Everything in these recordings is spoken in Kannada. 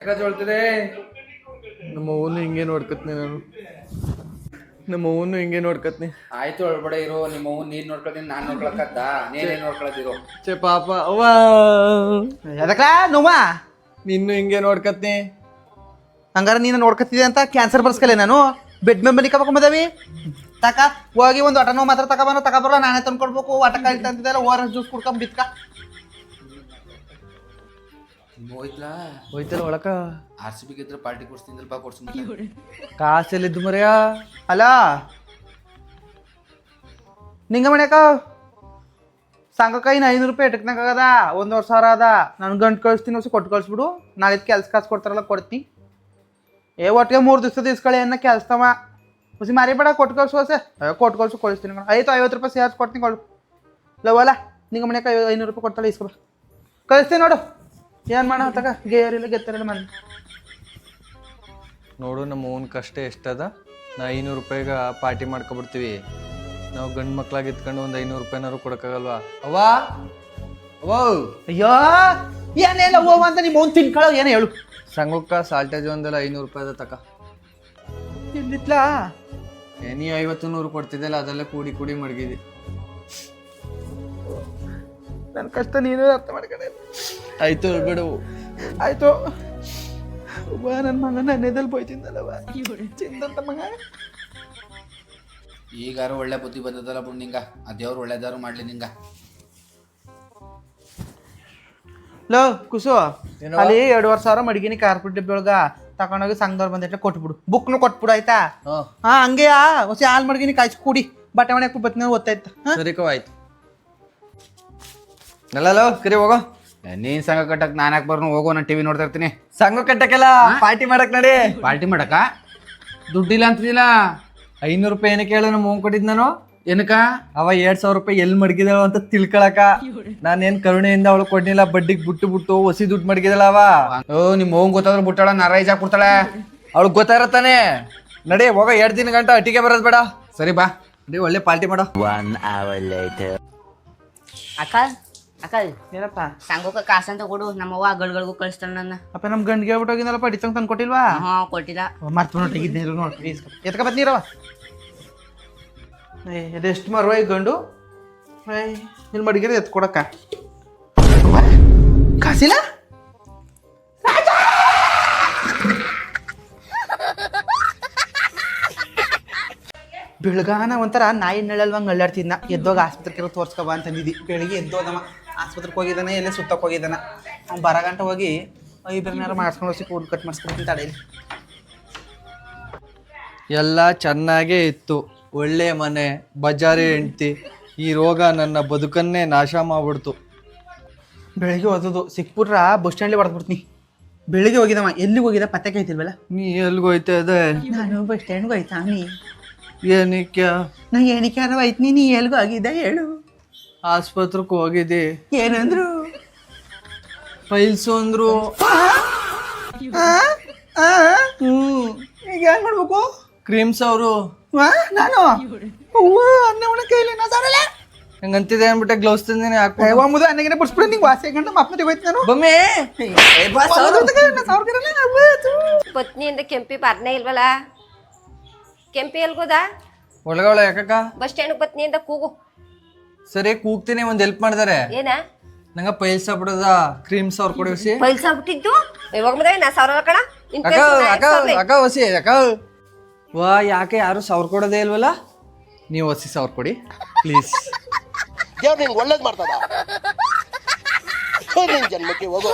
ಹೇಳ್ತಿದೆ ನಮ್ಮ ಅವನು ಹಿಂಗೆ ನೋಡ್ಕತ್ನಿ ನಾನು. ನಮ್ಮ ಅವನು ಹಿಂಗೆ ನೋಡ್ಕತ್ನಿ. ಆಯ್ತು ಹೇಳ್ಬೇಡ ಇರೋ. ನಿಮ್ಮ ಅವ್ವ ನೀನ್ ನೋಡ್ಕೊತೀನಿ, ನಾನ್ ನೋಡ್ಕೊಳಕತ್ತ? ನೀನೇನ್ ನೋಡ್ಕೊಳದಿರೋ? ಚೆ ಪಾಪ ಅವ್ವ ಎದಕ್ಕ ನೋವ ನಿನ್ನು ಹಿಂಗೆ ನೋಡ್ಕತ್ನಿ. ಹಂಗಾರ ನೀನು ನೋಡ್ಕತ್ತಿದೆ ಅಂತ ಕ್ಯಾನ್ಸರ್ ಬರ್ಸ್ಕಲೆ ನಾನು ಬೆಡ್ ಮೇಲೆ ಮಲಿಕಬೇಕಂಬದವಿ ತಕ ಹೋಗಿ ಒಂದು ಆಟ ನೋವು ಮಾತ್ರ ತಗೊಬರೋ ತಗೊಬರಲ್ಲ, ನಾನೇ ತಂದ್ಕೊಡ್ಬೇಕು. ಆಟ ಕಾಯ್ತು ಅಂತಿದ್ದಲ್ಲ ORS ಜ್ಯೂಸ್ ಕುಡ್ಕೊಂಡ್ ಬಿತ್ಕ ಹೋಯ್ತಲಾ ಹೋಯ್ತಲ್ಲ ಒಳಕ. RCB ಗೆದ್ರೆ ಪಾರ್ಟಿ ಕೊಡ್ಸ್ತಿದ್ದಲ್ಪ, ಕೊಡ್ಸ್ತೀನಿ. ಕಾಸೆಲ್ಲಿದ್ದು ಮರ್ಯ. ಅಲ್ಲ ನಿಂಗ ಮನ್ಯಾಕ ಸಂಘಕ್ಕ ಇನ್ನು 500 ರೂಪಾಯಿ ಇಟ್ಟಕ್ನಾಗದ 1,000 ಅದ. ನಾನು ಗಂಟು ಕಳಿಸ್ತೀನಿ ಹೊಸ ಕೊಟ್ಟು ಕಳಿಸ್ಬಿಡು. ನಾಳೆ ಕಾಸು ಕೊಡ್ತಾರಲ್ಲ ಕೊಡ್ತೀನಿ. ಒಟ್ಟಿಗೆ 3 ದಿವಸದ ಇಸ್ಕಳಿ ಅನ್ನ ಕೆಲ್ಸವ ಹೊಸಿ ಮಾರಿ ಬೇಡ. ಕೊಟ್ಟು ಕಳ್ಸು ಹೊಸ ಕೊಟ್ಟು ಕಳ್ಸು ಕಳಿಸ್ತೀನಿ. ಆಯ್ತು 50 ರೂಪಾಯಿ ಸೇರ್ಸಿ ಕೊಡ್ತೀನಿ ಕೊಡು. ಲವಲ್ಲ ನಿಂಗ ಮನ್ಯಾಕ 500 ರೂಪಾಯಿ ಕೊಡ್ತಾಳೆ ಇಸ್ಕೊಬ ಕಳಿಸ್ತೀನಿ ನೋಡು. ಏನು ಮಾಡ ತಗ ಗೇರಿಲ್ಲ ಗೆತ್ತರಿಲ್ಲ ಮಾಡಿ ನೋಡು ನಮ್ಮ ಅವನ ಕಷ್ಟ ಎಷ್ಟದ. ನಾ 500 ರೂಪಾಯಿಗೆ ಪಾರ್ಟಿ ಮಾಡ್ಕೊಬಿಡ್ತೀವಿ. ನಾವು ಗಂಡು ಮಕ್ಳಾಗಿ ಇತ್ಕೊಂಡು ಒಂದು 500 ರೂಪಾಯಿನಾರು ಕೊಡೋಕ್ಕಾಗಲ್ವಾ? ಅವ್ವಾ ಅವ್ವ ಅಯ್ಯೋ ಏನಿಲ್ಲ ಹೋವ ಅಂತ ನಿಮ್ಮ ಅವ್ನು ತಿನ್ಕೊಳ್ಳೋ ಏನೋ ಹೇಳು. ಸಂಘಕ್ಕ ಸಾಲ್ಟೇಜ್ ಒಂದೆಲ್ಲ 500 ರೂಪಾಯಿ ಅದ ತಕ. ಇಲ್ಲಿತ್ಲಾ ನೀವು 50-100 ಕೊಡ್ತಿದ್ದಲ್ಲ, ಅದೆಲ್ಲ ಕೂಡಿ ಕೂಡಿ ಮಡಗಿದಿ. ನನ್ನ ಕಷ್ಟ ನೀನು ಅರ್ಥ ಮಾಡ್ಕೊಂಡೆ. ಆಯ್ತು ಹೇಳ್ಬೇಡು. ಆಯ್ತು ನನ್ನ ಮಗ ನನ್ನೆದಲ್ಲಿ ಬೋಯ್ತಿದ್ದಲ್ಲವ ಚಿಂದಂತ ಮಗ. ಈಗಾರು ಒಳ್ಳೆ ಬುದ್ಧಿ ಬಂದದಲ್ಲ ಬಿಡು ನಿಂಗ. ಆ ದೇವ್ರು ಒಳ್ಳೇದಾರು ಮಾಡ್ಲಿ ನಿಂಗ. ಲೋ ಕುಸು ಅಲ್ಲಿ 2,500 ಮಡಗಿನಿ ಕಾರ್ಪೆಟ್ ಡಬ್ಬಿ ಒಳಗ ತಗೊಂಡೋಗಿ ಸಂಘದವ್ರು ಬಂದಿಟ್ಲೆ ಕೊಟ್ಬಿಡು. ಬುಕ್ನು ಕೊಟ್ಬಿಡು ಆಯ್ತಾ? ಹಾ ಹಂಗೆ ಹೊಸ ಹಾಲು ಮಡಗಿನಿ ಕಾಯ್ಸಿ ಕೂಡಿ ಬಟ್ಟೆ ಮನೆ ಬತ್ನ ಓದ್ತಾಯ್ತ. ಸರಿಕೋ ಆಯ್ತು. ನಲ್ಲೋ ಕರಿ ಹೋಗೋ. ನೀನ್ ಸಂಘ ಕಟ್ಟಕ್ ನಾನು ಯಾಕೆ ಬರ್ನು? ಹೋಗೋ, ನಾನು TV ನೋಡ್ತಾ ಇರ್ತೀನಿ. ಸಂಘ ಕಟ್ಟಕ್ಕೆಲ್ಲ ಪಾರ್ಟಿ ಮಾಡಕ್ ನಡಿ. ಪಾರ್ಟಿ ಮಾಡಕ ದುಡ್ಡಿಲ್ಲ ಅಂತಿದ್ದಿಲ್ಲ. 500 ರೂಪಾಯಿ ಏನಕ್ಕೆ ಹೇಳು ನಮ್ಮ ಅವ್ನು ಕೊಟ್ಟಿದ್ ನಾನು. ಏನಕ್ಕ? ಅವ 2,000 ರೂಪಾಯಿ ಎಲ್ಲಿ ಮಡಗಿದಳು ಅಂತ ತಿಳ್ಕೊಳಕ. ನಾನೇನ್ ಕರುಣೆಯಿಂದ ಅವಳು ಕೊಡ್ನಿಲ್ಲ. ಬಡ್ಡಿಗೆ ಬಿಟ್ಟು ಹೊಸಿ ದುಡ್ಡು ಮಡಗಿದಳ ಅವ. ನಿಮ್ಮ ಹೋಗ್ ಗೊತ್ತಾದ್ರೆ ಬಿಟ್ಟಾಳ, ನರೈಜ್ ಕೊಡ್ತಾಳೆ. ಅವಳು ಗೊತ್ತಾರತ್ತಾನೆ. ನಡಿ ಹೋಗ. 2 ದಿನ ಗಂಟ ಅಟ್ಟಿಗೆ ಬರೋದು ಬೇಡ. ಸರಿ ಬಾ, ನಡಿ ಒಳ್ಳೆ ಪಾರ್ಟಿ ಮಾಡೋ. ಅಕ್ಕ ಅಕ್ಕ ಏನಪ್ಪ ಸಂಗೋಕ ಕಾಸಂತ ಕೊಡು. ನಮ್ಮವ್ವ ಗಳ್ಗಳಿಗೂ ಕಳಿಸ್ತಾಳ ನನ್ನ. ಅಪ್ಪ ನಮ್ ಗಂಡಿಗೆ ಹೇಳ್ಬಿಟ್ಟೋಗಿನಲ್ಲಪ್ಪ ಡಿಚಂಗ್ ತಂದು ಕೊಟ್ಟಿಲ್ವಾ? ಹಾ ಕೊಟ್ಟಿಲ್ಲ. ಮರ್ತು ನೋಟಿಗಿದ್ದೆ ನೋಡಿ ಎತ್ಕ ಬತ್ ನೀರವ. ಅದೆಷ್ಟು ಮರ್ವ ಈ ಗಂಡು ಇಲ್ಲಿ ಮಡಗಿರ ಎತ್ ಕೊಡಕ್ಕ ಕಾಸಿಲ್ಲ. ಬೆಳಗಾನ ಒಂಥರ ನಾಯಿ ನೆಳಲ್ವಂಗೆ ಅಳ್ಳಾಡ್ತಿದ್ನ. ಎದ್ದೋಗ ಆಸ್ಪತ್ರೆಗೆ ತೋರ್ಸ್ಕೊಬ ಅಂತಂದಿದ್ದಿ. ಬೆಳಿಗ್ಗೆ ಎದ್ದೋದಮ್ಮ ಆಸ್ಪತ್ರೆಗೆ ಹೋಗಿದ್ದಾನೆ, ಎಲ್ಲೇ ಸುತ್ತಕ್ಕೆ ಹೋಗಿದ್ದಾನ. ಅವ್ನು ಬರಗಂಟ ಹೋಗಿ 5 ಮಾಡಿಸ್ಕೊಂಡು ಹೋಗಿ ಕೂಡ್ ಕಟ್ ಮಾಡಿಸ್ಕೊಡ್ತೀನಿ ತಡೆಯಲ್ಲಿ. ಎಲ್ಲ ಚೆನ್ನಾಗೇ ಇತ್ತು. ಒಳ್ಳೆ ಮನೆ, ಬಜಾರಿ ಹೆಂಡ್ತಿ. ಈ ರೋಗ ನನ್ನ ಬದುಕನ್ನೇ ನಾಶ ಮಾಡ್ಬಿಡ್ತು. ಬೆಳಿಗ್ಗೆ ಓದೋದು ಸಿಕ್ಬಿಟ್ರ ಬಸ್ ಸ್ಟ್ಯಾಂಡ್ಲಿ ಹೊಡೆದ್ಬಿಡ್ತೀನಿ. ಬೆಳಿಗ್ಗೆ ಹೋಗಿದ್ದಮ್ಮ ಎಲ್ಲಿಗೆ ಹೋಗಿದ್ದ ಪತ್ತೆ ಕಾಯ್ತಿಲ್ವಲ್ಲ. ನೀ ಎಲ್ಗೋಯ್ತಾ ಇದೆ? ನಾನು ಬಸ್ ಸ್ಟ್ಯಾಂಡ್ಗೆ ಹೋಯ್ತಾ ನೀ ಏನಕ್ಕೆ? ನಾ ಏನಕ್ಕೆ ಹೋಯ್ತೀನಿ. ನೀ ಎಲ್ಗೂ ಹೋಗಿದ್ದ ಹೇಳು. ಆಸ್ಪತ್ರೆಗೆ ಹೋಗಿದ್ದಿ. ಏನಂದ್ರು? ಪೈಲ್ಸು ಅಂದ್ರು. ಈಗ ಏನ್ ಮಾಡ್ಬೇಕು? ಕ್ರೀಮ್ಸ್ ಅವರು ನಾನು ಅನ್ನ ಉಣ ಕೈಲಿ ಹಂಗಂತಿದೆ ಅಂದ್ಬಿಟ್ಟೆ ಗ್ಲೌಸ್ ತಂದಿನಿ. ಹಾಕೋ ಮುದ ಅನ್ನಗಿನ ಬಿಡ್ಸ್ಬಿಡು. ನಿಂಗೆ ವಾಸಿ ಗಂಟ ಮಕ್ಕಳಿಗೆ ಹೋಯ್ತು ನಾನು. ಬಮ್ಮಿ ಪತ್ನಿಯಿಂದ ಕೆಂಪಿ ಪಾರ್ನೆ ಇಲ್ವಲ್ಲ. ಕೆಂಪಿ ಎಲ್ಗೋದ? ಒಳಗವಳ ಯಾಕಕ್ಕ? ಬಸ್ ಸ್ಟ್ಯಾಂಡ್ ಪತ್ನಿಯಿಂದ ಕೂಗು. ಸರಿ ಕೂಗ್ತೀನಿ. ಒಂದ್ ಹೆಲ್ಪ್ ಮಾಡ್ತಾರೆ. ಏನ? ನಂಗ ಪೈಲ್ಸ್ ಬಿಡದ ಕ್ರೀಮ್ಸ್ ಅವ್ರು ಕೊಡಿಸಿ. ಪೈಲ್ಸ ಬಿಟ್ಟಿದ್ದು ಇವಾಗ ಮದುವೆ ನಾ 1,000 ಕಣ. ಅಕ್ಕ ಹೊಸಿ ಅಕ್ಕ. ವಾ ಯಾಕೆ ಯಾರು 1,000 ಕೊಡೋದೇ ಇಲ್ವಲ್ಲ? ನೀವು ಹೊಸಿ 1,000 ಕೊಡಿ ಪ್ಲೀಸ್. ದೇವ್ರು ನಿಂಗೆ ಒಳ್ಳೇದು ಮಾಡ್ತದ. ನಿನ್ ಜನ್ಮಕ್ಕೆ ಹೋಗೋ.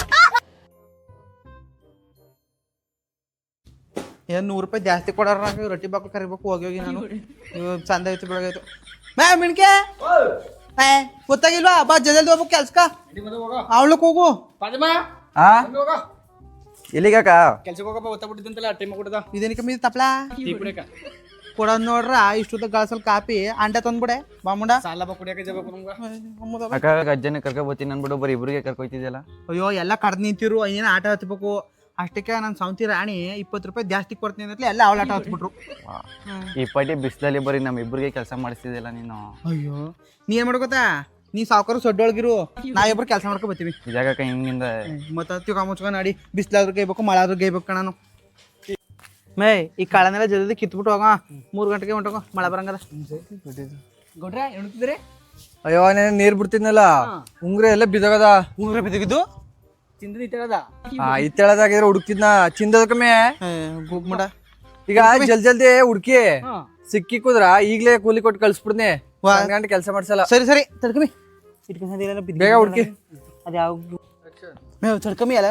ಏನು 100 ರೂಪಾಯಿ ಜಾಸ್ತಿ ಕೊಡಾರ. ರೊಟ್ಟಿ ಬಾಕು ಕರಿಬೇಕು. ಹೋಗಿ ನಾನು ಚಂದ ಆಯ್ತು ಬೆಳಗಾಯ್ತು. ಮಿಣ್ಕೆ ಗೊತ್ತಾಗಿಲ್ವಾ? ಬಾ ಜಲ್ದಿ ಹೋಗ್ಬೇಕು ಕೆಲ್ಸಕ್ಕ. ಅವಳಕ್ ಹೋಗು. ಎಲ್ಲಿಗಾಕ? ಕೆಲ್ಸಕ್ಕೆ ಹೋಗಪ್ಪ. ಗೊತ್ತಾಗ್ಬಿಟ್ಟಿದ್ದಂತಲ್ಲ ಟೈಮ್ ಕೊಡದ. ಇದೇನಕ್ಕೆ ಮೀ ತಪ್ಲಾ ಕೊಡೋದ್ ನೋಡ್ರ ಇಷ್ಟುದ ಗಳಸಲ್ ಕಾಪಿ ಅಂಡೆ ತಂದ್ಬಿಡೆ ಬಾಮುಂಡ. ಸಾಲ ಕುಡಿಯಕ್ಕೆ ಜಬೇಕು ನಮ್ಗೆ. ಅಕ್ಕ ಅಜ್ಜನ ಕರ್ಕೊಬೋತೀನಿ ಅನ್ಬಿಡು. ಬರೀ ಇಬ್ರಿಗೆ ಕರ್ಕೊಯ್ತಿದ್ಯಲ್ಲ. ಅಯ್ಯೋ ಎಲ್ಲ ಕಡ್ದು ನಿಂತಿರು. ಇನ್ನೇನು ಆಟ ಹತ್ಬೇಕು. ಅಷ್ಟಕ್ಕೆ ನನ್ನ ಸೌಂತಿ ರಾಣಿ 20 ರೂಪಾಯಿ ಜಾಸ್ತಿ ಕೊಡ್ತೀನಿ ಅಂತಲೇ ಎಲ್ಲ ಅವಳ ಆಟ ಹತ್ಬಿಟ್ರು. ಈ ಪಟ್ಟಿ ಬಿಸಿಲಲ್ಲಿ ಬರೀ ನಮ್ಮ ಇಬ್ಬರಿಗೆ ಕೆಲಸ ಮಾಡಿಸ್ತಿದ್ದಿಲ್ಲ ನೀನು. ಅಯ್ಯೋ ನೀ ಏನು ಮಾಡ್ಕೋತಾ? ನೀ ಸಾವುಕಾರ ಸೊಡ್ಡೊಳಗಿರು ನಾವಿಬ್ರು ಕೆಲಸ ಮಾಡ್ಕೊ ಬರ್ತೀವಿ ಜಾಗಕ್ಕೆ ಹಿಂಗಿಂದ ಮತ್ತೆ ತಿಕ್ಕ ಮುಚ್ಕೊಂಡು ನಾಡಿ ಬಿಸ್ಲಾದ್ರೂ ಗೈಬೇಕು ಮಳಾದ್ರೂ ಗೈಬೇಕು ಕಣನು ಮೇ ಈ ಕಾಳನೆಲ್ಲ ಜಲ್ದಿ ಕಿತ್ಬಿಟ್ಟು ಹೋಗ 3 ಗಂಟೆಗೆ ಹೊಂಟೋಗ ಮಳೆ ಬರಂಗದ ಗೌಡ್ರ ಎಣ್ತಿದ್ರಿ ಅಯ್ಯೋ ನಾನು ನೀರ್ ಬಿಡ್ತಿದ್ನಲ್ಲ ಉಂಗ್ರ ಎಲ್ಲ ಬಿದ್ದೋಗದ. ಉಂಗ್ರೆ ಬಿದ್ದಿದ್ದು ತಿಂದು ನಿಂತಿರೋದ ಇತ್ತಳದಾಗಿದ್ರೆ ಹುಡುಕ್ತಿದ್ನ ಚಿಂದದ ಕಮ್ಮಿ. ಮುಡ ಈಗ ಜಲ್ದಿ ಹುಡುಕಿ ಸಿಕ್ಕಿ ಕುದ್ರ ಈಗ್ಲೇ ಕೂಲಿ ಕೊಟ್ಟು ಕಳ್ಸ್ಬಿಡ್ನಿ. ಗಂಟೆ ಕೆಲಸ ಮಾಡ್ಸಲ್ಲ. ಸರಿ ತಡ್ಕಮಿ ಇಟ್ಕೊಂಡ್ ಬೇಗ ಹುಡುಕಿ. ಅದ್ಯಾವ ತಡ್ಕಮಿ ಎಲ್ಲ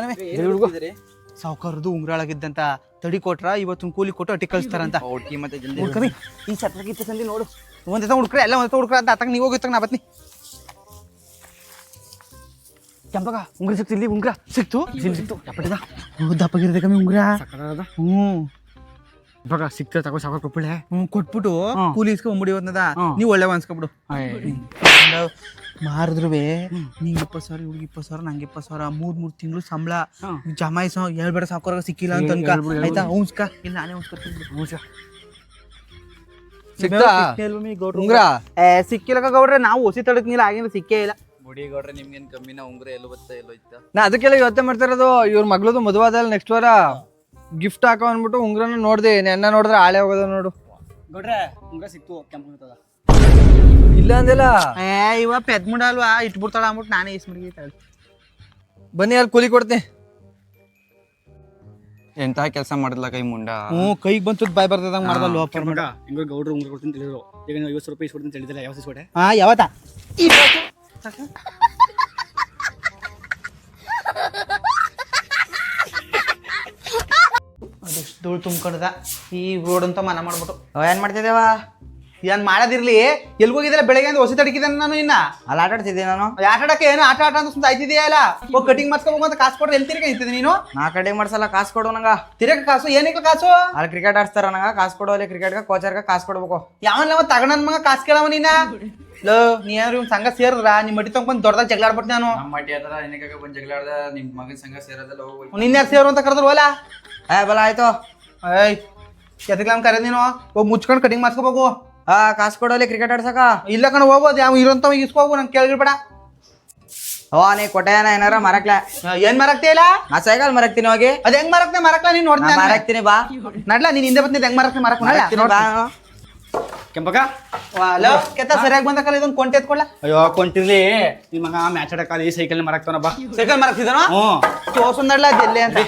ಸಾವುಕಾರದ್ದು ಉಂಗ್ರಾಳಾಗಿದ್ದಂತ ತಡಿ ಕೊಟ್ರ ಇವತ್ತು ಕೂಲಿ ಕೊಟ್ಟು ಅಟ್ಟಿ ಕಳಿಸ್ತಾರಂತ ಹುಡುಕಿ ಮತ್ತೆ ಜಲ್ದಿ ಹುಡ್ಕಮಿ ಈ ಛತ್ರಗಿತ್ತ ಸಂದಿ ನೋಡು ಒಂದೇ ಹುಡ್ಕ್ರೆ ಎಲ್ಲ ಒಂದೇ ಹುಡ್ಕ್ರ ಅಂತ ಆತಂಗ ನೀವು ಹೋಗಿತ್ತಾಗ ನಾ ಬತ್ನಿ ಕೆಂಪಗ ಉಂಗ್ರ ಸಿಕ್ತಿಲ್ಲಿ ಉಂಗ್ರ ಸಿಕ್ತು ಸಿಕ್ತು ದಪ್ಪಟಿದ ದಪ್ಪಗಿರದ ಕಮ್ಮಿ ಉಂಗ್ರ ಇವಾಗ ಸಿಕ್ತ ತಗೋ ಸಾಕ ಕೊಪ್ಪಳೆ ಕೊಟ್ಬಿಟ್ಟು ಕೂಲಿ ಇಸ್ಕೊಂಡ್ಬಿಡಿ ಒಂದದ ನೀವು ಒಳ್ಳೆ ಅನ್ಸ್ಕೊಬಿಡು ಮಾರಿದ್ರು ನಿಂಗೆ 20,000 ಇವ್ರಿಗೆ 20,000 ನಂಗೆ 20,000 3 ತಿಂಗಳು ಸಂಬಳ ಜಮಾಯಿಸೋ ಹೇಳ್ಬೇಡ ಸಾಕೋರಾಗ ಸಿಕ್ಕಿಲ್ಲ ಅಂತ ಅನ್ಕ ಆಯ್ತಾ ಉಂಸ್ಕ ಇಲ್ಲ ನಾನೇ ಉಂಸ್ಕೊತೀನಿ ಸಿಕ್ತಾ ಉಂಗ್ರ? ಸಿಕ್ಕಿಲ್ಲ ಗೌಡ್ರೆ ನಾವು ಹೊಸಿ ತಡಕ್ನಿಲ್ಲ ಆಗಿಂದ ಸಿಕ್ಕೇ ಇಲ್ಲ ಬುಡಿ ಗೌಡ್ರೆ ನಿಮ್ಗೇನ್ ಕಮ್ಮಿನ ಉಂಗ್ರೆ ಎಲ್ಲೋ ಬತ್ತ ಎಲ್ಲೋ ಇತ್ತ ನಾ ಅದಕ್ಕೆಲ್ಲ ಯೋಚನೆ ಮಾಡ್ತಾ ಇರೋದು. ಇವ್ರ ಮಗಳದು ಮದುವಾದಲ್ಲ ನೆಕ್ಸ್ಟ್ ವಾರ ಗಿಫ್ಟ್ ಹಾಕೋ ಅಂದ್ಬಿಟ್ಟು ಉಂಗ್ರನ ನೋಡ್ದೆ. ನೆನ್ನ ನೋಡಿದ್ರೆ ಆಳೆ ಹೋಗೋದ ನೋಡು. ಗೌಡ್ರೆ ಉಂಗ್ರ ಸಿಕ್ತು ಕೆಂಪು ಇಲ್ಲ ಅಂದಿಲ್ಲ. ಇವ ಪೆದ್ ಮುಂಡ ಅಲ್ವಾ ಇಟ್ಬಿಡ್ತಾಳ ಅಂದ್ಬಿಟ್ಟು ನಾನೇ ಇಸ್ ಮಡಗಿ ಬನ್ನಿ ಅಲ್ಲಿ ಕೂಲಿ ಕೊಡ್ತೀನಿ. ಎಂತ ಕೆಲಸ ಮಾಡಿದ್ಲ ಕೈ ಮುಂಡ. ಕೈಗೆ ಬಂತು ಬಾಯ್ ಬರ್ತದಂಗ ಮಾಡ್ದಲ್ವ ಹೆಂಗ ಗೌಡ್ರು ಉಂಗ್ರ ಕೊಡ್ತೀನಿ ತಿಳಿದ್ರು ಈಗ ನೀವು 50 ರೂಪಾಯಿ ಇಸ್ಕೊಡ್ತೀನಿ ತಿಳಿದಿಲ್ಲ ಯಾವ ಸಿಸ್ಕೊಡೆ ಯಾವತ್ತ ಅದಷ್ಟು ಧೂಳು ತುಂಬ್ಕೊಂಡದ ಈ ರೋಡ್ ಅಂತ ಮನ ಮಾಡ್ಬಿಟ್ಟು ಏನ್ ಮಾಡ್ತಿದ್ದೇವ ಏನ್ ಮಾಡೋದಿರ್ಲಿ ಎಲ್ಗೋಗಿದ್ದಲ್ಲ ಬೆಳಗ್ಗೆ ಅಂತ ಹೊಸ ತಡಕಿದ್ದಾನೆ ನಾನು ಇನ್ನ ಅಲ್ಲಿ ಆಟ ಆಡ್ತಿದ್ದೆ ನಾನು ಆಟ ಆಡಕ್ಕೆ ಏನು ಆಟ ಅಂತ ಸುಮ್ಮನೆ ಆಯ್ತಿದೆಯಲ್ಲ ಹೋಗಿ ಕಟಿಂಗ್ ಮಾಡ್ಸ್ಕೋಬೇಕು ಅಂತ ಕಾಸು ಕೊಡ್ರೆ ಎಲ್ಲಿ ತಿರ್ಗಿ ನಿಂತಿದ್ದೆ ನೀನು ನಾ ಕಡೆ ಮಾಡ್ಸಲ್ಲ ಕಾಸು ಕೊಡು ನಂಗ ತಿರ್ಗ ಕಾಸು ಏನಕ್ಕೆ ಕಾಸು ಅಲ್ಲಿ ಕ್ರಿಕೆಟ್ ಆಡ್ಸ್ತಾರ ನಂಗ ಕಾಸು ಕೊಡು ಅಲ್ಲಿ ಕ್ರಿಕೆಟ್ಗೆ ಕೋಚರ್ಗೆ ಕಾಸು ಕೊಡ್ಬೇಕು ಯಾವನ್ಲವ ತಗೊಂಡ್ ಮಗ ಕಾಸು ಕೇಳವ ನೀನ ಲೋ ನೀ ಏನಾರು ಇವ್ನ ಸಂಘ ಸೇರಿದ್ರ ನಿಮ್ಮ ಮಟ್ಟಿ ತಗೊಂಡ್ ದೊಡ್ಡದಾಗ ಜಗಳ ಆಡ್ಬಿಟ್ಟು ನಾನು ನಮ್ಮ ಮಟ್ಟಿ ಹತ್ರ ಏನಕ್ಕೆ ಬಂದ್ ಜಗಳ ಆಡ್ದ ನಿಮ್ ಮಗನ ಸಂಘ ಸೇರೋದಲ್ಲ ಹೋಗಿ ನಿನ್ಯಾರು ಸೇರು ಅಂತ ಕರೆದ್ರು ಓಲಾ ಬಲ ಆಯ್ತು ಏಯ್ ಎದಕ್ಕೆ ನಮ್ ಕರೆದ್ ನೀನು ಹೋಗಿ ಮುಚ್ಕೊಂಡು ಕಟಿಂಗ್ ಮಾಡ್ಸ್ಕೋಬೇಕು ಕಾಸು ಕೊಡು ಅಲ್ಲಿ ಕ್ರಿಕೆಟ್ ಆಡ್ಸಕ ಇಲ್ಲ ಕಣ ಹೋಗೋದು ಯಾವ ಇರೋಂತ ಇಸ್ಕೋಗು ನಂಗೆ ಕೇಳಿರ್ಬೇಡ ನೀ ಕೊಟ್ಟೆನ ಏನಾರ ಮರಕ್ಲೆ ಏನ್ ಮರಕ್ತಿ ಇಲ್ಲ ನಾ ಸೈಕಲ್ ಮರಕ್ತೀನಿ ಹೋಗಿ ಅದ್ ಹೆಂಗ್ ಮರಕ್ತೆ ಮರಕ್ಲ ನೀನ್ ನೋಡ್ತೀನಿ ಮರಕ್ತೀನಿ ಬಾ ನಡ್ಲಾ ನೀನ್ ಹಿಂದೆ ಬಂದಿದ್ದ ಹೆಂಗ್ ಮರಕ್ತಿ ಮರಕ್ ಮರಕ್ತೀನಿ ಬಾ ಕೆಂಪಕ ಕೆತ್ತ ಸರಿಯಾಗಿ ಬಂದಕಲ್ಲ ಇದೊಂದು ಕೊಂಟೆ ಎತ್ಕೊಳ್ಳ ಅಯ್ಯೋ ಕೊಂಟಿರ್ಲಿ ನಿಮ್ಮ ಮಗ ಮ್ಯಾಚ್ ಆಡಕಾಲಿ ಸೈಕಲ್ ಮರಾಕ್ತಾನ ಬಾ ಸೈಕಲ್ ಮರಕ್ತಿದ್ದಾನ ತೋರ್ಸು ನಡ್ಲಾ ಜಲ್ಲೆ ಅಂತ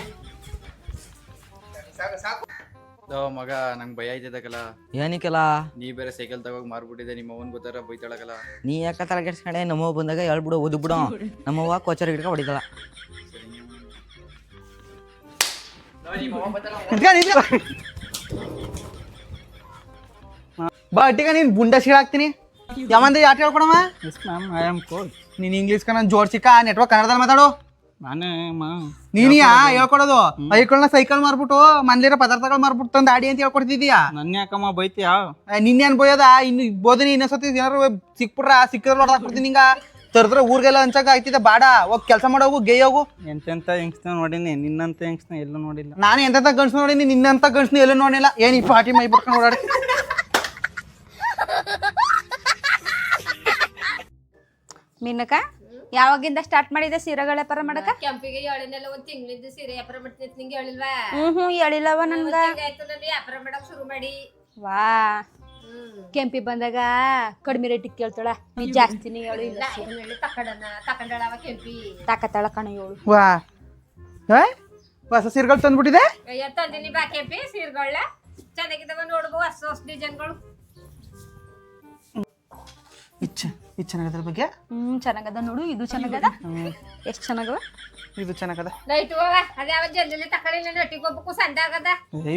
ಮಗ ನಂಗೆ ಭಯ ಆಯ್ತದಕಲ್ಲ. ಏನಿಕಲ್ಲ ನೀ ಬೇರೆ ಸೈಕಲ್ ತಗೋಗ್ ಮಾರ್ಬಿಟ್ಟಿದೆ. ನಿಮ್ಮ ಅವನ್ ಗೊತ್ತಾರ ಬೈತಾಳಕಲ್ಲ. ನೀ ಯಾಕ ತಲೆಗೆಡ್ಸ್ಕೊಂಡೆ ನಮ್ಮವ್ವ ಬಂದಾಗ ಹೇಳ್ಬಿಡು ಓದು ಬಿಡು ನಮ್ಮವ್ವ ಕೋಚರ್ ಗಿಡ್ಕ ಹೊಡಿತಾಳ ಬಾ ಅಟ್ಟಿಗ ನೀನ್ ಬುಂಡ ಸೀಳಾಕ್ತೀನಿ ಯಾವಂದ ಆಟ ಹೇಳ್ಕೊಡವ ಐ ಆಮ್ ಕೋಚ್ ನೀನ್ ಇಂಗ್ಲೀಷ್ ಕನ್ನ ಜೋಡ್ಸಿಕ ನೆಟ್ವರ್ಕ್ ಕನ್ನಡದಲ್ಲಿ ಮಾತಾಡು ನಾನೇ ನೀನಿಯಾ ಹೇಳ್ಕೊಡೋದು ಐಕಳ್ನ ಸೈಕಲ್ ಮಾರ್ಬಿಟ್ಟು ಮನ್ಲಿರೋ ಪದಾರ್ಥಗಳು ಮಾರ್ಬಿಟ್ಟು ತಂದು ಆಡಿ ಅಂತ ಹೇಳ್ಕೊಡ್ತಿದ್ಯಾ ನನ್ನ ಯಾಕಮ್ಮ ಬೈತಿಯಾ ನಿನ್ನೇನ್ ಬೋಯದ ಇನ್ನು ಬೋದನಿ ಇನ್ನೊಂದ್ಸತಿ ಏನಾರು ಸಿಕ್ಬಿಟ್ರ ಸಿಕ್ಕಿದ್ರೆ ಹೊಡೆದಾಕ್ಬಿಡ್ತೀನಿ ನಿಂಗ ತರದ್ರ ಊರ್ಗೆಲ್ಲ ಹಂಚಾಗ ಆಯ್ತಿದ್ದೆ ಬಾಡ ಹೋಗಿ ಕೆಲಸ ಮಾಡೋಗು ಗೇ ಹೋಗು ಎಂತೆಂತ ಯಂಗ್ಸ್ನ ನೋಡಿನಿ ನಿನ್ನಂತ ಯಂಗ್ಸ್ನ ಎಲ್ಲೂ ನೋಡಿಲ್ಲ. ನಾನು ಎಂತ ಗಂಡ್ಸ್ ನೋಡಿನಿ ನಿನ್ನಂತ ಗಂಡ್ಸ್ನ ಎಲ್ಲೂ ನೋಡಿಲ್ಲ ಏನ್ ಈ ಪಾಟಿ ಮೈ ಬರ್ಕೊಂಡು ಓಡಾಡಿ ಮೀನಕ ಯಾವಾಗಿಂದ ಸ್ಟಾರ್ಟ್ ಮಾಡಿದೆ ಸೀರೆಗಳ ವ್ಯಾಪಾರ ಮಾಡಕ ಕೆಂಪಿಗೆ ಹೇಳಿನೆಲ್ಲ ಒಂದ್ ತಿಂಗಳಿಂದ ಸೀರೆ ವ್ಯಾಪಾರ ಮಾಡ್ತೀನಿ ನಿಂಗೆ ಹೇಳಿಲ್ವಾ ಹೇಳಿಲ್ಲವ ನನ್ಗ ಆಯ್ತು ನಾನು ವ್ಯಾಪಾರ ಮಾಡಕ್ ಶುರು ಮಾಡಿ ವಾ ಕೆಂಪಿ ಬಂದಾಗ ಕಡಿಮೆ ರೇಟಿಗೆ ಕೇಳ್ತಾಳ ನೀ ಜಾಸ್ತಿನೇ ಹೇಳು ಇಲ್ಲ ತಕೊಂಡಳವ ಕೆಂಪಿ ತಾಕತ್ತಾಳ ಕಣ ಹೇಳು ವಾ ಹೊಸ ಸೀರೆಗಳು ತಂದ್ಬಿಟ್ಟಿದೆ ಅಯ್ಯ ತಂದಿನಿ ಬಾ ಕೆಂಪಿ ಸೀರೆಗಳ ಚೆನ್ನಾಗಿದ್ದಾವ ನೋಡ್ಬೋ ಹೊಸ ಹೊಸ ಡಿಸೈನ್ಗಳು ಇದು ಚೆನ್ನಾಗದ ಬಗ್ಗೆ ಚೆನ್ನಾಗದ ನೋಡು ಇದು ಚೆನ್ನಾಗದ ಎಷ್ಟು ಚೆನ್ನಾಗವ ಇದು ಚೆನ್ನಾಗದ ಲೈಟ್ ಹೋಗ ಅದ್ಯಾವ ಜಲ್ದಿ ತಕೊಳ್ಳಿ ನಟ್ಟಿಗೆ ಹೋಗ್ಬೇಕು ಸಂಡೆ ಆಗದ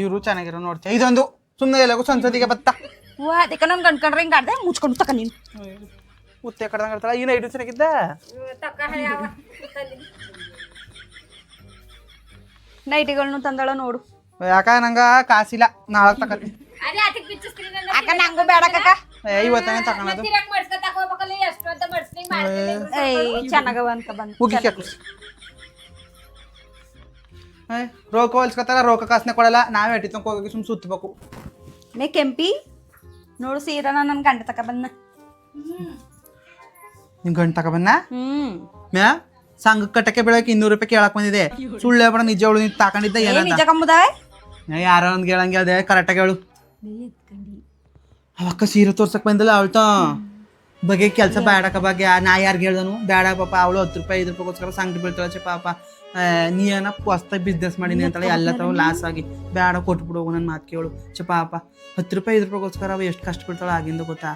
ಇವರು ಚೆನ್ನಾಗಿರೋ ನೋಡ್ತೀಯ ಇದೊಂದು ಸುಮ್ಮನೆ ಎಲ್ಲಗೂ ಸಂಸದಿಗೆ ಬತ್ತ ವಾ ಅದಕ್ಕೆ ನನ್ ಗಂಡ್ಕೊಂಡ್ರೆ ಹಿಂಗೆ ಆಡ್ದೆ ಮುಚ್ಕೊಂಡು ತಕ ನೀನು ಉತ್ತೆ ಕಡ್ದಂಗೆ ಆಡ್ತಾಳ ಈ ನೈಟು ಚೆನ್ನಾಗಿದ್ದ ತಕ್ಕ ಯಾವ ನೈಟಿಗಳನ್ನು ತಂದಳ ನೋಡು ಯಾಕ ನಂಗ ಕಾಸಿಲ್ಲ ನಾಳೆ ತಕತ್ತೀನಿ ಅದೇ ಅದಕ್ಕೆ ಬಿಚ್ಚಿಸ್ತೀನಿ ನನ್ನ ಅಕ್ಕ ನಂಗೂ ಬೇಡ ಕಕ್ಕ ಇವತ್ತನೇ ತಗೊಳೋದು ತಿರಕ್ ಮಾಡ್ಸ್ಕೊತ ಹೋಗ್ಬೇಕಲ್ಲ ಎಷ್ಟು ಅಂತ ಮಾಡ್ಸ್ಲಿಂಗ್ ಮಾಡ್ತೀನಿ ಏಯ್ ಚೆನ್ನಾಗವ ಅಂತ ಬಂದು ಹೋಗಿ ರೋಕ ಹೊಲ್ಸ್ಕೊತಾರ ರೋಕ ಕಾಸನೆ ಕೊಡಲ್ಲ ನಾವೇ ಅಟ್ಟಿ ತನಕ ಹೋಗಿ ಸುಮ್ ಸುತ್ತಬೇಕು ಮೇ ಕೆಂಪಿ ನೋಡು ಸೀರನ ನನ್ನ ಗಂಡ ತಕ ಬಂದ ನಿಮ್ ಗಂಟು ತಗೊಬನ್ನ ಹ್ಮ್ ಮ್ಯಾ ಸಂಘ ಕಟ್ಟಕ್ಕೆ ಬೆಳಕ್ಕೆ 200 ರೂಪಾಯಿ ಕೇಳಕ್ ಬಂದಿದೆ. ಸುಳ್ಳು ಹೇಳ್ಬೇಡ, ನಿಜ ಹೇಳು. ನೀನ್ ತಕೊಂಡಿದ್ದ ಏನಂತ ನಿಜ ಕಂಬುದಾವೆ ಯಾರೋ ಒಂದ್ ಹೇಳಂಗೆ ಅದೇ ಕರೆಕ್ಟಾಗಿ ಹೇಳು. ಅವಕ್ಕ ಸೀರೆ ತೋರ್ಸಕ್ ಬಂದಿಲ್ಲ ಅವಳ್ತ ಬಗ್ಗೆ ಕೆಲಸ ಬೇಡಕ್ಕ ಬಗ್ಗೆ ನಾ ಯಾರಿಗೆ ಹೇಳ್ದನು ಬೇಡ ಪಾಪ. ಅವಳು 10 ರೂಪಾಯಿ 5 ರೂಪಾಯಿಗೋಸ್ಕರ ಸಂಗಡಿ ಬೀಳ್ತಾಳೆ ಪಾಪ. ನೀ ಏನಪ್ಪ ಹೊಸ್ತಾಗಿ ಬಿಸ್ನೆಸ್ ಮಾಡೀನಿ ಅಂತಾಳೆ, ಎಲ್ಲ ತರ ಲಾಸ್ ಆಗಿ ಬೇಡ ಕೊಟ್ಬಿಡು ನನ್ನ ಮಾತು ಕೇಳು ಪಾಪ. 10 ರೂಪಾಯಿ 5 ರೂಪಾಯಿಗೋಸ್ಕರ ಅವ ಎಷ್ಟು ಕಷ್ಟ ಬೀಳ್ತಾಳೆ ಆಗಿಂದ ಗೊತ್ತಾ?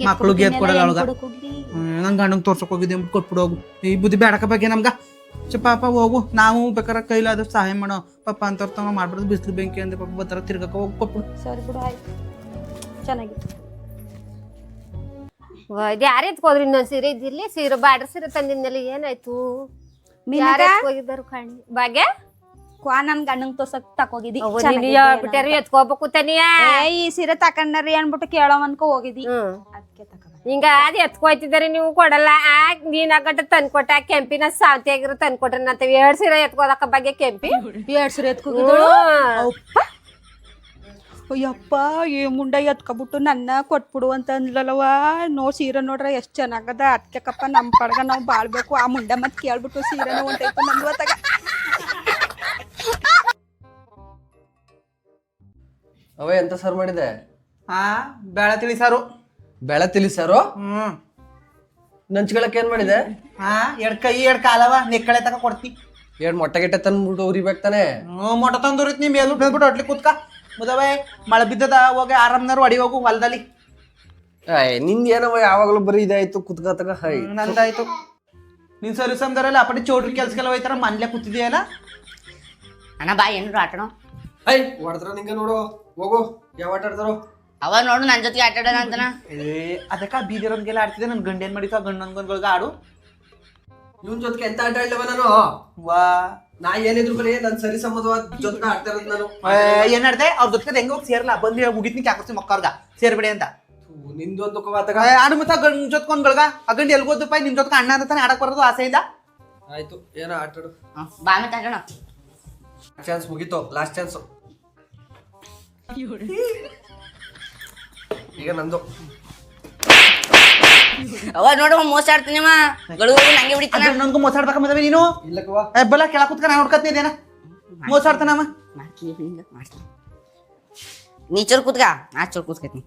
ಮಕ್ಳಿಗೆ ಎತ್ ಕೊಡಲ್ಲ ಅವಳಗ. ನನ್ ಗಂಡಂಗೆ ತೋರ್ಸಕ್ ಹೋಗಿದ್ದೆ ಕೊಟ್ಬಿಡು ಹೋಗು. ಈ ಬುದ್ಧಿ ಬೇಡಕ್ಕ ಬಗ್ಗೆ ನಮ್ಗ ಪಾಪ. ಹೋಗು, ನಾವು ಬೇಕಾದ್ರೆ ಕೈಲಾದ್ರೂ ಸಹಾಯ ಮಾಡೋ ಪಾಪ ಅಂತವ್ರ ಮಾಡ್ಬಿಡೋದು. ಬಿಸಿಲು ಬೆಂಕಿ ಅಂದ್ರೆ ಪಾಪ ಬರ್ತಾರ ತಿರ್ಗಕ್ಕ ಹೋಗಿ ಕೊಟ್ಬಿಡು. ಸರಿ ಬಿಡು ಆಯ್ತು, ಚೆನ್ನಾಗಿತ್ತು. ಇದು ಯಾರು ಎತ್ಕೋದ್ರಿ ಇನ್ನೊಂದ್ ಸೀರೆ ಇದ್ದಿರ್ಲಿ. ಸೀರೆ ಬಾಡ್ರ ಸೀರೆ ತಂದಿದ್ನಲ್ಲಿ ಏನಾಯ್ತು? ಯಾರು ಎತ್ಕೋಗಿದ್ದಾರು ಕಾಣಿ ಭಾಗ್ಯ? ಕ್ವಾ ನನ್ ಗಂಡಂಗ್ ತೋರ್ಸಕ್ ತಕೋಗಿದ್ದಿ. ಬಿಟ್ಟಾರು ಎತ್ಕೋಬೇಕು ತನಿಯ. ಈ ಸೀರೆ ತಕೊಂಡ್ರಿ ಅನ್ಬಿಟ್ಟು ಕೇಳೋ ಅನ್ಕೋ ಹೋಗಿದ್ದಿ. ಅದಕ್ಕೆ ತಕ ಹಿಂಗ ಅದ್ ಎತ್ಕೋಯ್ತಿದಾರೆ ನೀವು ಕೊಡಲ್ಲ. ನೀನ್ ಆಗಟ್ಟ ತಂದ್ಕೊಟ್ಟ ಕೆಂಪಿನ ಸಾವತಿ ಆಗಿರೋ ತಂದ್ಕೊಟ್ರಿ ನಂತೇವಿ. 2 ಸೀರೆ ಎತ್ಕೋದಕ್ಕ ಬಗ್ಗೆ ಕೆಂಪಿ 2 ಸೀರೆ ಎತ್ಕೋಗಿದ್ದಳು. ಅಯ್ಯಪ್ಪ ಈ ಮುಂಡ ಎತ್ಕೊಬಿಟ್ಟು ನನ್ನ ಕೊಟ್ಬಿಡು ಅಂತ ಅಂದ್ಲಲ್ವ. ಸೀರೆ ನೋಡ್ರೆ ಎಷ್ಟು ಚೆನ್ನಾಗದ. ಅದಕ್ಕೆ ಕಪ್ಪ ನಮ್ಮ ಪಡ್ಗ ನಾವು ಬಾಳ್ಬೇಕು. ಆ ಮುಂಡ ಮತ್ತೆ ಕೇಳ್ಬಿಟ್ಟು ಸೀರೆನ ಹೊಂಟೈತು ನಂದು ಅತ್ತಾಗ. ಅವ ಎಂತ ಸಾರು ಮಾಡಿದೆ? ಬೇಳೆ ತಿಳಿಸಾರು. ಬೆಳೆ ತಿಳಿಸಾರು? ನಂಚ್ಗಳಕ್ಕೆ ಏನ್ ಮಾಡಿದೆ? 2 ಕೈ 2 ಕಾಲವ ನೆಕ್ಕಳೆ ತಕ ಕೊಡ್ತಿ. 2 ಮೊಟ್ಟೆ ಗಿಟ್ಟೆ ತಂದ್ಬಿಟ್ಟು ಉರಿಬೇಕು ತಾನೆ? ಮೊಟ್ಟ ತಂದೂರಿತ್ ನಿಮ್ ಎಲ್ರು ಬೆಳ್ಬಿಟ್ಟು ಹೊಟ್ಲಿ ಕೂತ್ಕ ಮುದವೆ. ಮಳೆ ಬಿದ್ದದ ಹೋಗಿ ಆರಾಮ್ನಾರು ಅಡಿ ಹೋಗು ಹೊಲದಲ್ಲಿ. ನಿಂದ ಏನವ ಯಾವಾಗಲೂ ಬರೀ ಇದಾಯ್ತು ಕುತ್ಕತಕ. ಹೈ ನಂದಾಯ್ತು. ನೀನ್ ಸರಿ ಸಮದರಲ್ಲ ಅಪ್ಪಡಿ ಚೌಟ್ರಿ ಕೆಲ್ಸಕ್ಕೆಲ್ಲ ಹೋಯ್ತಾರ ಮನ್ಲೆ ಕೂತಿದ್ಯಲ್ಲ. ಅಣ್ಣ ಬಾ ಏನಾರು ಆಟಣ. ಹೈ ಹೊಡೆದ್ರ ನಿಂಗೆ ನೋಡು. ಹೋಗು, ಯಾವ ಆಟ ಆಡ್ತಾರೋ ಅವ ನೋಡು ನನ್ನ ಜೊತೆಗೆ ಆಟ ಆಡೋಣ ಅಂತನ. ಅದಕ್ಕ ಬೀದಿರೋನ್ಗೆಲ್ಲ ಆಡ್ತಿದ್ದೆ. ನನ್ ಗಂಡ ಏನ್ ಮಾಡಿತ್ತು ಆ ಗಂಡನ್ಗಳ್ಗ ಆಡು. ಇವನ್ ಜೊತೆಗೆ ಎಂತ ಆಟ ಆಡ್ಲವ ನಾನು? ವಾ ನಾ ಏನಿದ್ರು ಬರೀ ನನ್ ಸರಿ ಸಂಬಂಧವಾದ ಜೊತೆ ಆಡ್ತಾ ಇರೋದು ನಾನು. ಏನ್ ಆಡ್ದೆ ಅವ್ರ ಜೊತೆ ಹೆಂಗ ಹೋಗಿ ಸೇರ್ಲ ಬಂದು ಮುಗಿತ್ನಿ ಕ್ಯಾಕರ್ಸಿ ಮಕ್ಕವ್ರಗ ಸೇರ್ಬೇಡಿ ಅಂತ. ನಿಂದೊಂದು ಕವಾತಗ ಆಡು ಮತ್ತ ಗಂಡ ಜೊತ್ಕೊಂಡ್ಗಳ್ಗ ಆ ಗಂಡ ಎಲ್ಗೋದಪ್ಪ ನಿನ್ ಜೊತೆ ಅಣ್ಣ ಅಂತಾನೆ ಆಡಕ್ ಬರೋದು ಆಸೆಯಿಂದ. ಆಯ್ತು, ಏನೋ ಆಟ ಆಡು. ಬಾ ಮತ್ತೆ ಆಟೋಣ. ಚಾನ್ಸ್ ಮುಗೀತು, ಲಾಸ್ಟ್ ಚಾನ್ಸ್ ಈಗ ನಂದು. ಅವ ನೋಡು ಮೋಸ ಆಡ್ತೀನಿ ಗಳು ನಂಗೆ ಬಿಡಿತಾನ. ನನ್ಗೂ ಮೋಸಾಡ್ಬೇಕ ಮದ್ವೆ ನೀನು ಇಲ್ಲಕ್ಕವಾ ಎಬ್ಬಲ್ಲ ಕೆಳ ಕುತ್ಕ ನಾ ನೋಡ್ಕತ್ನಿ ಇದೇನ ಮೋಸಾಡ್ತಾನಮ್ಮ. ನೀ ಚೂರ್ ಕೂತ್ಕ, ನಾ ಚೂರ್ ಕೂತ್ಕತ್ನಿ.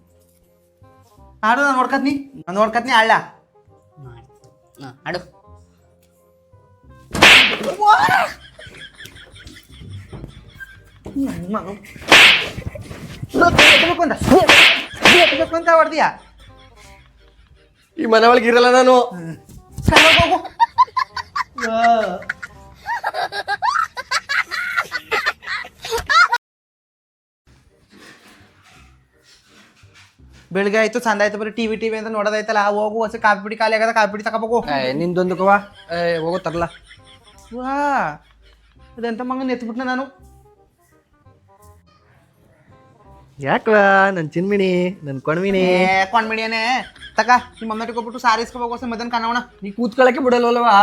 ಆಡು ನಾನು ನೋಡ್ಕತ್ನಿ ಆಳ್ಳ ಆಡು. ಅಂತ ಹೊಡ್ದಿಯಾ? ಈ ಮನೆ ಒಳಗೆ ಇರಲ್ಲ ನಾನು. ಹೋಗು. ಬೆಳಿಗ್ಗೆ ಆಯ್ತು ಸಂದ ಆಯ್ತು ಬರೀ ಟಿವಿ ಅಂತ ನೋಡೋದಾಯ್ತಲ್ಲ. ಹೋಗು ಹೊಸ ಕಾಫಿ ಪುಡಿ ಖಾಲಿ ಆಗದ ಕಾಫಿ ಪುಡಿ ತಗೋಬೇಕು. ನಿಂದೊಂದು ಕವಾ ಹೋಗೋ ತರಲ್ಲ. ವಾ ಅದೆಂತ ಮಂಗನ್ ಎತ್ಬಿಟ್ನ ನಾನು. ಯಾಕವಾ ನನ್ ಚಿನ್ಮಿಣಿ ನನ್ ಕೊಣ್ಮಿಣಿ ಕೊಂಡ್ಮಿಡಿಯೇನೆ ತಕ ನಿಮ್ಮ ಮಮ್ಮಟಿಗೆ ಹೋಗ್ಬಿಟ್ಟು ಸಾರಿ ಇಸ್ಕೋಬೇಕು ಮದನ್ ಕಾಣೋಣ. ನೀ ಕೂತ್ಕೊಳಕ್ಕೆ ಬಿಡಲ್ವಲ್ವಾ?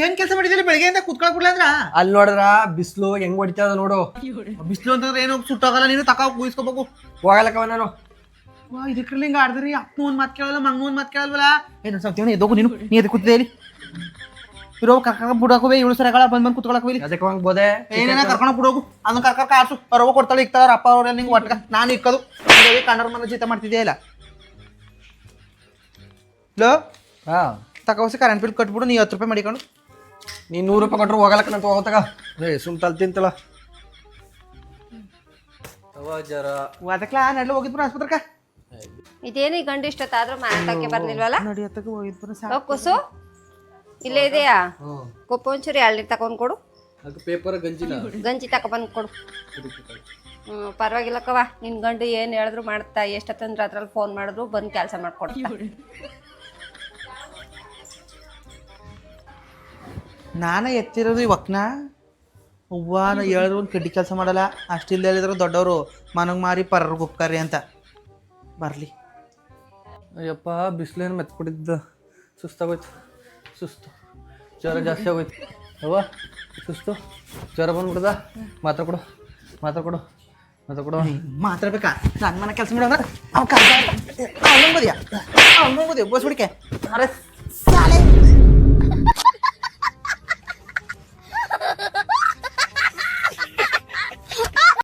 ಏನ್ ಕೆಲಸ ಮಾಡಿದಿಲ್ಲ ಬೆಳಿಗ್ಗೆಯಿಂದ ಕೂತ್ಕೊಳಕ್ ಬಿಡ್ಲ ಅಂದ್ರ? ಅಲ್ಲಿ ನೋಡ್ರ ಬಿಸ್ಲು ಹೆಂಗ್ ಹೊಡಿತದ ನೋಡು. ಬಿಸ್ಲು ಅಂತಂದ್ರೆ ಏನು ಸುಟ್ಟಾಗಲ್ಲ, ನೀನು ತಕ ಕೂಯಿಸ್ಕೋಬೇಕು. ಹೋಗಲ್ಲಕ್ಕವ ನಾನು. ವಾ ಇದಕ್ರಲ್ಲಿ ಹಿಂಗ ಆಡ್ದ್ರಿ ಅಪ್ಪನ ಒಂದ್ ಮಾತ್ ಕೇಳಲ್ಲ ಮಗನ ಒಂದ್ ಮಾತ್ ಕೇಳಲ್ವಲ್ಲ. ಏನ್ ಸತ್ಯವನ ಎದೋಗು ನೀನು ನೀ ಎದಕ್ಕೆ ಕೂತಿದ್ದೆ ಇಲ್ಲಿ? ಇರೋ ಕರ್ಕೊಂಡ್ ಬಿಡಾಕೋವೆ 7 ಸರಗಳ ಬಂದ್ ಕೂತ್ಕೊಳಕ್ ಹೋಗಿ ಅದಕ್ಕೆ ಹಂಗ್ ಬೋದೆ ಏನೇನ ಕರ್ಕೊಂಡ್ ಬಿಡೋಗು. ಅದನ್ನ ಕರ್ಕ ಆಡ್ಸು ಅವ್ರವ ಕೊಡ್ತಾಳೆ ಇಕ್ತಾರ ಅಪ್ಪ ಅವ್ರ ನಿಂಗೆ ಒಟ್ಕ ನಾನು ಇಕ್ಕದು ಕನ್ನಡ ಮನ ಜೀತ ಮಾಡ್ತಿದ್ದೆ ಇಲ್ಲ. ಲೋ ಹಾ ತಗೋಸಿ ಕರೆಂಟ್ ಬಿಲ್ ಕಟ್ಬಿಡು. ನೀ 10 ರೂಪಾಯಿ ಮಾಡಿಕೊಂಡು ನೀ 100 ರೂಪಾಯಿ ಕೊಟ್ರು ಹೋಗಲಕ್ಕ ನಾನು ಹೋಗತಗ. ಸುಮ್ ತಲ್ ತಿಂತಲ್ಲ ಜರ ಅದಕ್ಲಾ ನಡ್ಲು ಹೋಗಿದ್ಬಿಡು ಆಸ್ಪತ್ರೆಗ. ಇದೇನು ಈ ಗಂಡು ಇಷ್ಟೊತ್ತಾದ್ರೂ ಮಾತಾಡಕ್ಕೆ ಬರ್ಲಿಲ್ವಲ್ಲ? ನೋಡಿ ಅತ್ತಗೆ ಹೋಗಿದ್ಬಿಡು. ಹೋಗ್ ಕುಸು ಇಲ್ಲೇ ಇದೆಯಾ? ಕೊಪ್ಪ ಒಂಚೂರು 2 ನೀರು ತಗೊಂಡ್ ಕೊಡು. ಪೇಪರ್ ಗಂಜಿನ ಗಂಜಿ ತಗೊಬಂದು ಕೊಡು. ಪರವಾಗಿಲ್ಲಕ್ಕವ ನಿನ್ ಗಂಡು ಏನ್ ಹೇಳಿದ್ರು ಮಾಡ್ತಾ. ಎಷ್ಟೊತ್ತಂದ್ರೆ ಅದ್ರಲ್ಲಿ ಫೋನ್ ಮಾಡಿದ್ರು ಬಂದು ಕೆಲಸ ಮಾಡ್ಕೊಡ್ತಾ. ನಾನೇ ಎತ್ತಿರೋದು ಇವಕ್ನ ಅವ್ವ ನಾ ಹೇಳಿದ್ರು ಒಂದು ಕಡ್ಡಿ ಕೆಲಸ ಮಾಡಲ್ಲ. ಅಷ್ಟಿಲ್ದ ಹೇಳಿದ್ರು ದೊಡ್ಡವರು ಮನಗ್ ಮಾರಿ ಪರ್ರಿಗೆ ಉಪ್ಕಾರಿ ಅಂತ ಬರಲಿ. ಅಯ್ಯಪ್ಪ ಬಿಸಿಲೇನು ಮೆತ್ಕೊಡಿದ್ದ ಸುಸ್ತಾಗೋಯ್ತು. ಸುಸ್ತು ಜ್ವರ ಜಾಸ್ತಿ ಆಗೋಯ್ತು. ಅವ್ವ ಸುಸ್ತು ಜ್ವರ ಬಂದ್ಬಿಡ್ದ. ಮಾತ್ರ ಕೊಡು ಮಾತ್ರ ಕೊಡು ಮಾತ್ರ ಕೊಡು. ಮಾತಾಡ್ಬೇಕಾ? ನನ್ನ ಮನೆ ಕೆಲಸ ಮಾಡೋಣ ಅವ್ನು ಕಲ್ಸ ಅವ್ನು ಬದಿಯಾ ಬಸ್ ಬಿಡಿಕೆ